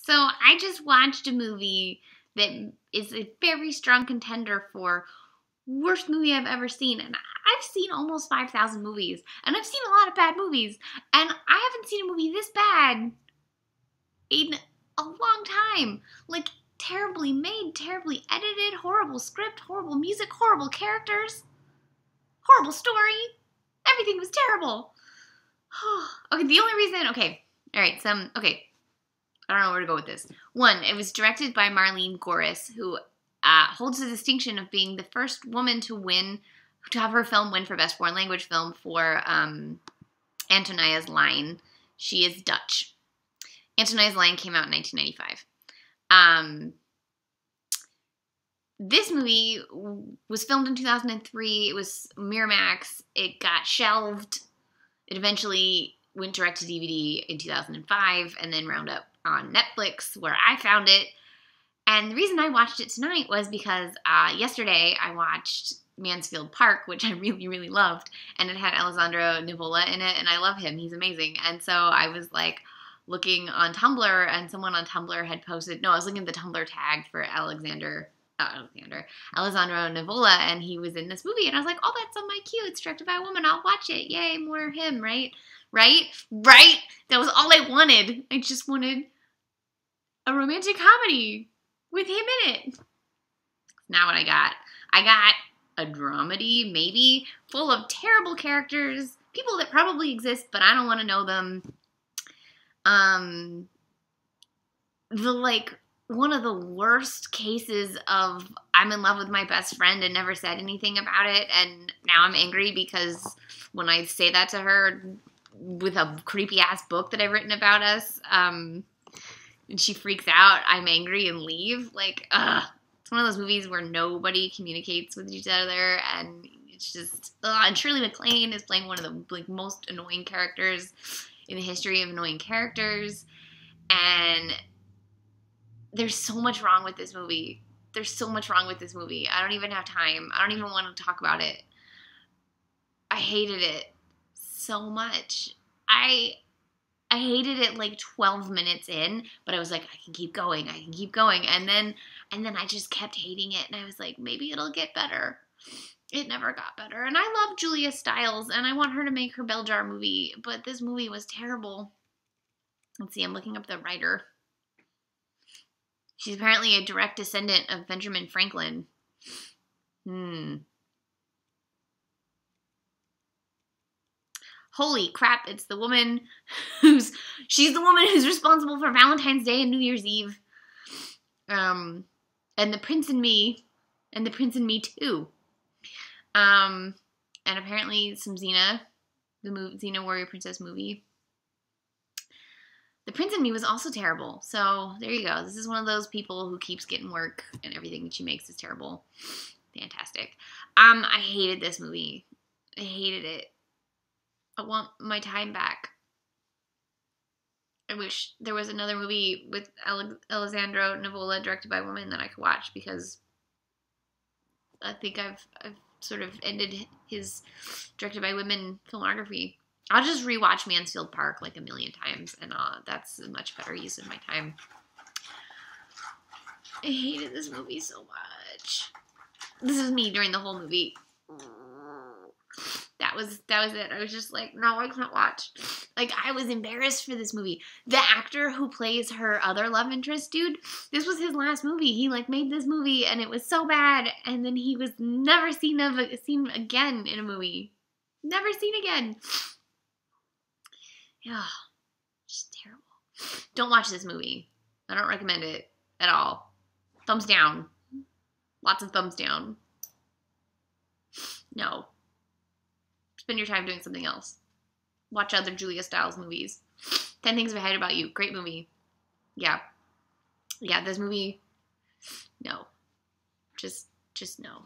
So I just watched a movie that is a very strong contender for worst movie I've ever seen. And I've seen almost 5,000 movies. And I've seen a lot of bad movies. And I haven't seen a movie this bad in a long time. Like, terribly made, terribly edited, horrible script, horrible music, horrible characters, horrible story. Everything was terrible. Okay, the only reason, okay, I don't know where to go with this. One, it was directed by Marleen Gorris, who holds the distinction of being the first woman to have her film win for Best Foreign Language Film for Antonia's Line. She is Dutch. Antonia's Line came out in 1995. This movie was filmed in 2003. It was Miramax. It got shelved. It eventually went direct to DVD in 2005 and then wound up on Netflix, where I found it. And the reason I watched it tonight was because yesterday I watched Mansfield Park, which I really, really loved, and it had Alessandro Nivola in it, and I love him. He's amazing. And so I was like looking on Tumblr, and someone on Tumblr had posted, I was looking at the Tumblr tag for Alessandro Nivola, and he was in this movie, and I was like, oh, that's on my queue. It's directed by a woman. I'll watch it. Yay, more of him, right? Right? That was all I wanted. I just wanted a romantic comedy with him in it. Not what I got. I got a dramedy, maybe, full of terrible characters, people that probably exist, but I don't want to know them. One of the worst cases of I'm in love with my best friend and never said anything about it, and now I'm angry because when I say that to her with a creepy-ass book that I've written about us, and she freaks out, I'm angry and leave. It's one of those movies where nobody communicates with each other, and it's just, and Shirley MacLaine is playing one of the most annoying characters in the history of annoying characters, and there's so much wrong with this movie. I don't even have time. I don't even want to talk about it. I hated it so much. I hated it like 12 minutes in, but I was like, I can keep going. And then I just kept hating it, and I was like, maybe it'll get better. It never got better. And I love Julia Stiles, and I want her to make her Bell Jar movie, but this movie was terrible. Let's see, I'm looking up the writer. She's apparently a direct descendant of Benjamin Franklin. Holy crap, it's the woman she's the woman who's responsible for Valentine's Day and New Year's Eve. And The Prince and Me, and The Prince and Me 2. And apparently some Xena, Xena Warrior Princess movie. The Prince and Me was also terrible. So there you go. This is one of those people who keeps getting work and everything that she makes is terrible. Fantastic. I hated this movie. I hated it. I want my time back. I wish there was another movie with Alessandro Nivola directed by a woman that I could watch, because I think I've sort of ended his directed by women filmography. I'll just rewatch Mansfield Park like a million times, and that's a much better use of my time. I hated this movie so much. This is me during the whole movie. That was it. I was just like, no, I can't watch. Like, I was embarrassed for this movie. The actor who plays her other love interest dude, this was his last movie. He made this movie, and it was so bad, and then he was never seen again in a movie. Never seen again. Yeah, just terrible. Don't watch this movie. I don't recommend it at all. Thumbs down. Lots of thumbs down. No. Spend your time doing something else. Watch other Julia Stiles movies. 10 Things I Hate About You. Great movie. Yeah. Yeah, this movie, no. Just no.